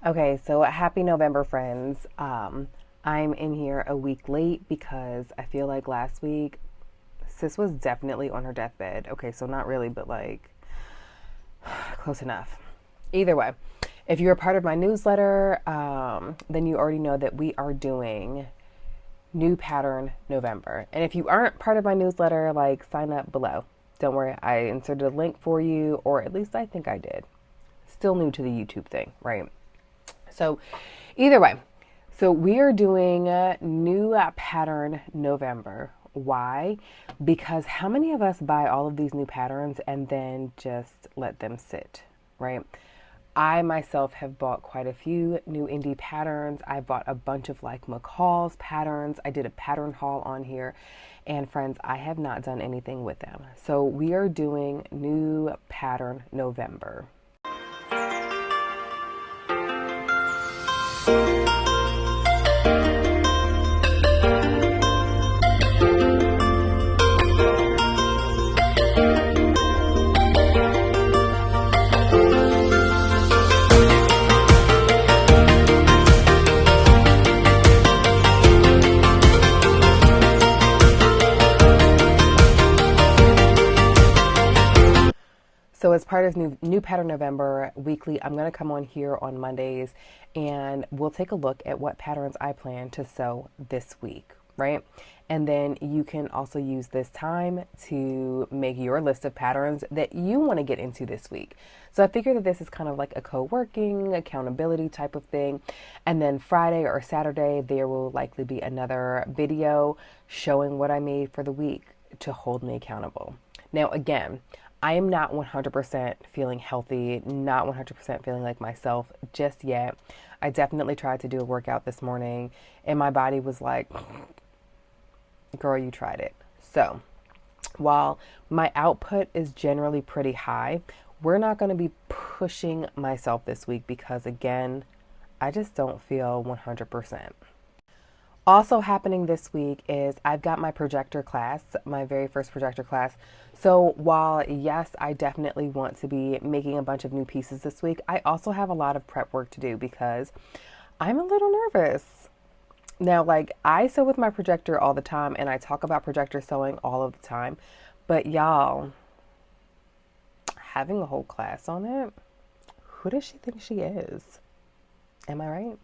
Okay, so happy November, friends. I'm in here a week late because I feel like last week sis was definitely on her deathbed. Okay, so not really, but like close enough. Either way, if you're a part of my newsletter, then you already know that we are doing New Pattern November. And if you aren't part of my newsletter, like sign up below. Don't worry, I inserted a link for you, or at least I think I did. Still new to the YouTube thing, right? So, either way, so we are doing a new pattern November. Why? Because how many of us buy all of these new patterns and then just let them sit, right? I myself have bought quite a few new indie patterns. I bought a bunch of like McCall's patterns. I did a pattern haul on here. And friends, I have not done anything with them. So we are doing new pattern November. So as part of new Pattern November weekly, I'm going to come on here on Mondays and we'll take a look at what patterns I plan to sew this week, right? And then you can also use this time to make your list of patterns that you want to get into this week. So I figure that this is kind of like a co-working, accountability type of thing. And then Friday or Saturday, there will likely be another video showing what I made for the week to hold me accountable. Now, again, I am not 100% feeling healthy, not 100% feeling like myself just yet. I definitely tried to do a workout this morning and my body was like, girl, you tried it. So while my output is generally pretty high, we're not going to be pushing myself this week because, again, I just don't feel 100%. Also happening this week is I've got my projector class, my very first projector class. So while yes, I definitely want to be making a bunch of new pieces this week, I also have a lot of prep work to do because I'm a little nervous. Now, like I sew with my projector all the time and I talk about projector sewing all of the time, but y'all, having a whole class on it, who does she think she is? Am I right?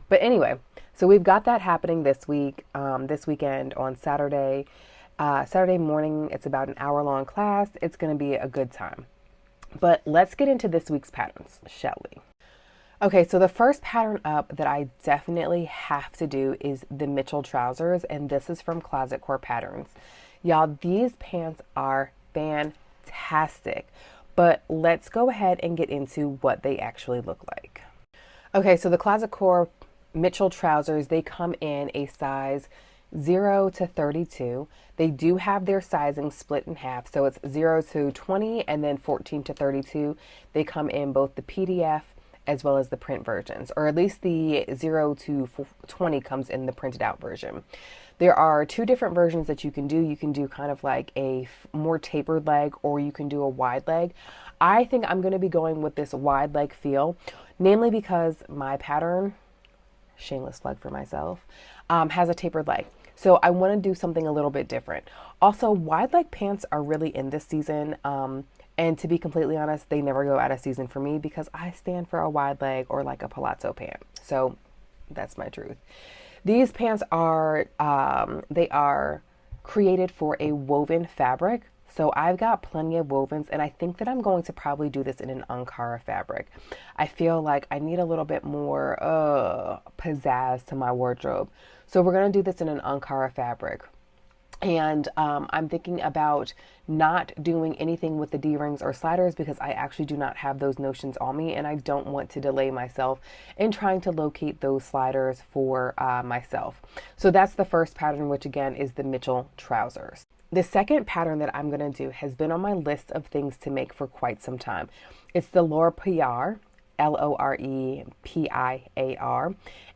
But anyway, so we've got that happening this week, this weekend on Saturday. Saturday morning, it's about an hour-long class. It's going to be a good time. But let's get into this week's patterns, shall we? Okay, so the first pattern up that I definitely have to do is the Mitchell trousers, and this is from Core Patterns. Y'all, these pants are fantastic, but let's go ahead and get into what they actually look like. Okay, so the Core Mitchell trousers, they come in a size 0 to 32. They do have their sizing split in half, so it's 0 to 20 and then 14 to 32. They come in both the PDF as well as the print versions, or at least the 0 to 20 comes in the printed out version. There are two different versions that you can do. You can do kind of like a more tapered leg, or you can do a wide leg. I think I'm going to be going with this wide leg feel, namely because my pattern, shameless plug for myself, has a tapered leg. So I want to do something a little bit different. Also, wide leg pants are really in this season. And to be completely honest, they never go out of season for me because I stand for a wide leg or like a palazzo pant. So that's my truth. These pants are, they are created for a woven fabric. So I've got plenty of wovens, and I think that I'm going to probably do this in an Ankara fabric. I feel like I need a little bit more pizzazz to my wardrobe. So we're going to do this in an Ankara fabric. And I'm thinking about not doing anything with the D-rings or sliders because I actually do not have those notions on me, and I don't want to delay myself in trying to locate those sliders for myself. So that's the first pattern, which again is the Mitchell trousers. The second pattern that I'm going to do has been on my list of things to make for quite some time. It's the Piar, Lorepiar,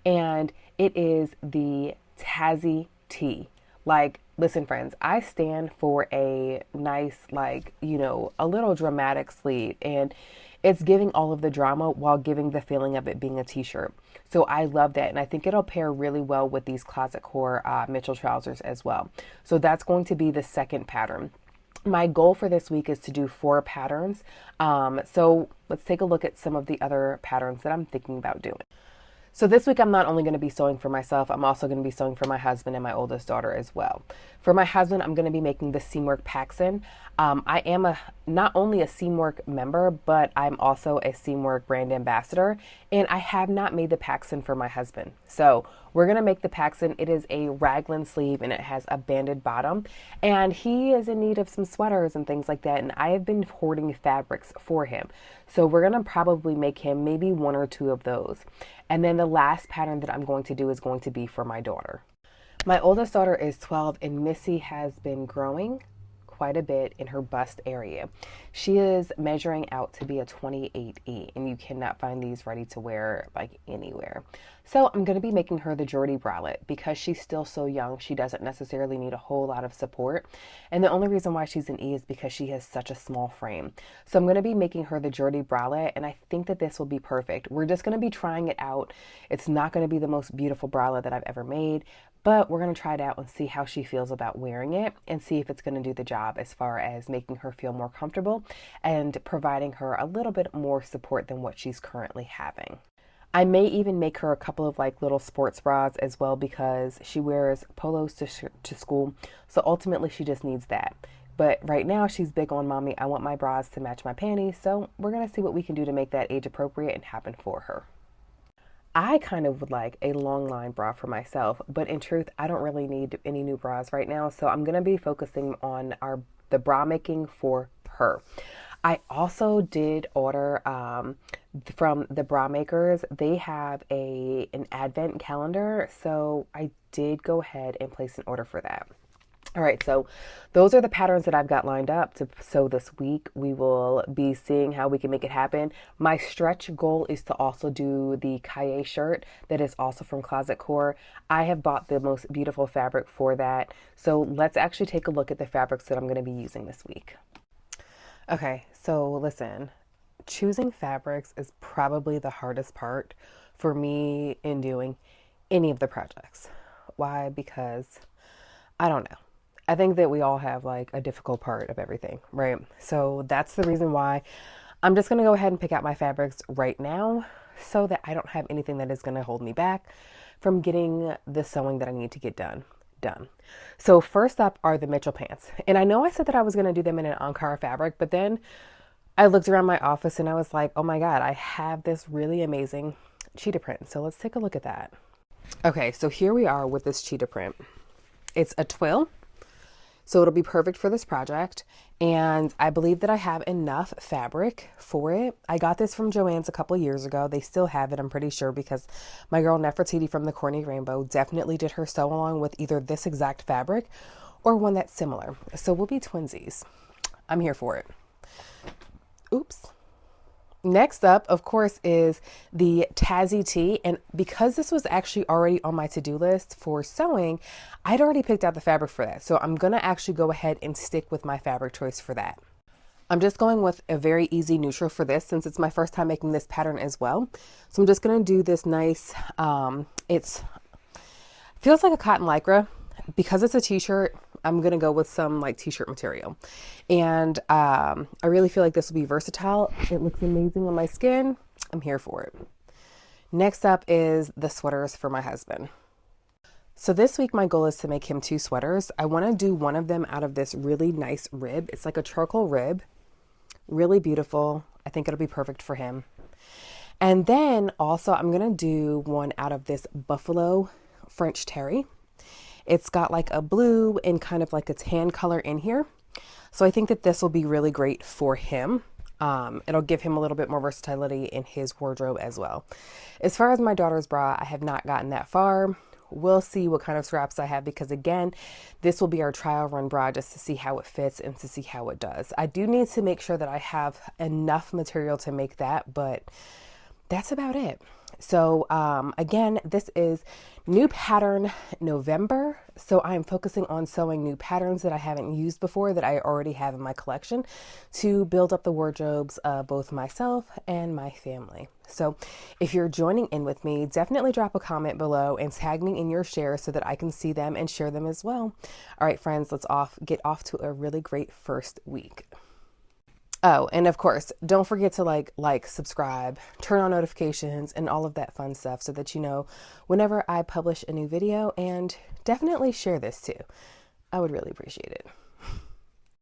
and it is the Tazzy Tee. Like, listen, friends, I stand for a nice, like, you know, a little dramatic sleeve. And it's giving all of the drama while giving the feeling of it being a t-shirt. So I love that, and I think it'll pair really well with these Closet Core Mitchell trousers as well. So that's going to be the second pattern. My goal for this week is to do 4 patterns. So let's take a look at some of the other patterns that I'm thinking about doing. So this week I'm not only going to be sewing for myself, I'm also going to be sewing for my husband and my oldest daughter as well. For my husband, I'm going to be making the Seamwork Paxson. I am not only a Seamwork member, but I'm also a Seamwork brand ambassador, and I have not made the Paxson for my husband. So we're going to make the Paxson. It is a raglan sleeve and it has a banded bottom, and he is in need of some sweaters and things like that, and I have been hoarding fabrics for him. So we're going to probably make him maybe 1 or 2 of those. And then the last pattern that I'm going to do is going to be for my daughter. My oldest daughter is 12, and Missy has been growing quite a bit in her bust area. She is measuring out to be a 28E, and you cannot find these ready to wear like anywhere. So I'm going to be making her the Jordy bralette because she's still so young. She doesn't necessarily need a whole lot of support. And the only reason why she's an E is because she has such a small frame. So I'm going to be making her the Jordy bralette, and I think that this will be perfect. We're just going to be trying it out. It's not going to be the most beautiful bralette that I've ever made, but we're going to try it out and see how she feels about wearing it and see if it's going to do the job as far as making her feel more comfortable and providing her a little bit more support than what she's currently having. I may even make her a couple of like little sports bras as well because she wears polos to school. So ultimately she just needs that. But right now she's big on mommy, I want my bras to match my panties. So we're going to see what we can do to make that age appropriate and happen for her. I kind of would like a long line bra for myself, but in truth, I don't really need any new bras right now. So I'm going to be focusing on the bra making for her. I also did order from the bra makers. They have an advent calendar, so I did go ahead and place an order for that. All right, so those are the patterns that I've got lined up to sew this week. We will be seeing how we can make it happen. My stretch goal is to also do the Kalle shirt that is also from Closet Core. I have bought the most beautiful fabric for that. So let's actually take a look at the fabrics that I'm going to be using this week. Okay, so listen, choosing fabrics is probably the hardest part for me in doing any of the projects. Why? Because I don't know. I think that we all have like a difficult part of everything, right? So that's the reason why I'm just going to go ahead and pick out my fabrics right now so that I don't have anything that is going to hold me back from getting the sewing that I need to get done. So first up are the Mitchell pants. And I know I said that I was going to do them in an Ankara fabric, but then I looked around my office and I was like, oh my God, I have this really amazing cheetah print. So let's take a look at that. Okay, so here we are with this cheetah print. It's a twill, so it'll be perfect for this project. And I believe that I have enough fabric for it. I got this from Joann's a couple years ago. They still have it, I'm pretty sure, because my girl Nefertiti from the Corny Rainbow definitely did her sew along with either this exact fabric or one that's similar. So we'll be twinsies. I'm here for it. Oops. Next up, of course, is the Tazzy Tee. And because this was actually already on my to-do list for sewing, I'd already picked out the fabric for that. So I'm going to actually go ahead and stick with my fabric choice for that. I'm just going with a very easy neutral for this since it's my first time making this pattern as well. So I'm just going to do this nice, it feels like a cotton lycra. Because it's a t-shirt, I'm going to go with some like t-shirt material. And I really feel like this will be versatile. It looks amazing on my skin. I'm here for it. Next up is the sweaters for my husband. So this week my goal is to make him 2 sweaters. I want to do one of them out of this really nice rib. It's like a charcoal rib. Really beautiful. I think it'll be perfect for him. And then also I'm going to do one out of this buffalo French terry. It's got like a blue and kind of like a tan color in here. So I think that this will be really great for him. It'll give him a little bit more versatility in his wardrobe as well. As far as my daughter's bra, I have not gotten that far. We'll see what kind of straps I have because again, this will be our trial run bra just to see how it fits and to see how it does. I do need to make sure that I have enough material to make that, but that's about it. So again, this is new pattern November. So I'm focusing on sewing new patterns that I haven't used before that I already have in my collection to build up the wardrobes of both myself and my family. So if you're joining in with me, definitely drop a comment below and tag me in your share so that I can see them and share them as well. All right, friends, let's get off to a really great first week. Oh, and of course, don't forget to like, subscribe, turn on notifications, and all of that fun stuff so that you know whenever I publish a new video, and definitely share this too. I would really appreciate it.